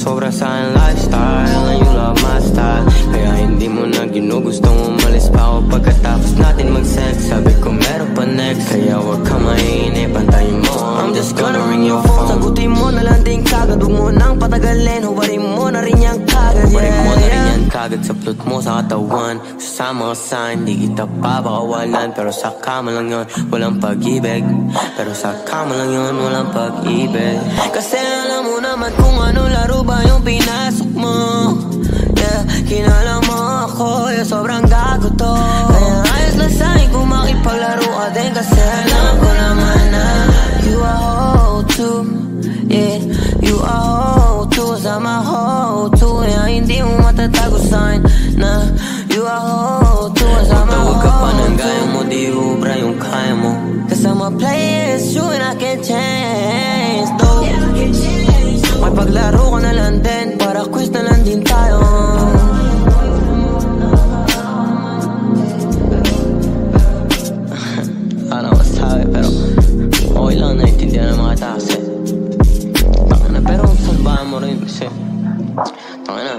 sobra sa aking lifestyle, and you love my style. Kaya hindi mo na ginugustong umalis pa ako pagkatapos natin mag-sex. Sabi ko meron pa next, kaya wag ka mainip, antayin mo. I'm just gonna ring your phone. Sagutin mo na lang din kagad, huwag mo nang patagalin. Huwarin mo na rin yan kagad, huwarin mo na rin yan kagad sa plot mo sa katawan. Sasama ka sa hindi kita papakawalan. Pero sa kama lang yun, walang pag-ibig. Pero sa kama lang yun, walang pag-ibig. Kasi alam mo naman kung ano laro ba yung pinasok mo. Yeah, kinala mo ako, yeah, sobrang gago to. Kaya ayos lang sa'kin kung makipaglaro ka din. Kasi alam ko naman na you are hoe too. Yeah, you are hoe too. Sama hoe too. Yeah, hindi mo matatago sa'kin na you are hoe too. Sama hoe too. Huwag ka pa nang gaya mo, di ubra yung kaya mo. Cause I'm a player, it's true and I can't change though. May paglaro ka na lang din, para quiz na lang din tayo. Ano masabi, pero okay lang, naiintindihan ng mga taxi. Tangina, pero salbahan mo rin kasi tangina,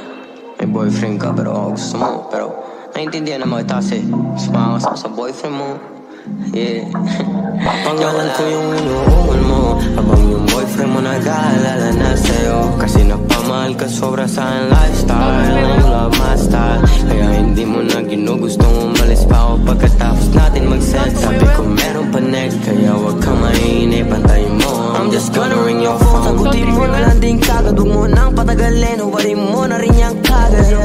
may boyfriend ka pero gusto mo. Pero naiintindihan ng mga taxi, sumama ka sa boyfriend mo. Yeah. Pangalan ko yung inuuman mo, habang yung boyfriend mo nag-aalala na sa'yo. Kasi napamahal ka sobra sa aking lifestyle, and you love my style. Kaya hindi mo na ginugustong umalis pa ako pagkatapos natin mag-sex. Sabi ko meron pa next, kaya wag ka mainip, antayin mo. I'm just gonna ring your phone. Sagutin mo na lang din kagad, huwag mo nang patagalin. Huwarin mo na rin yan kagad.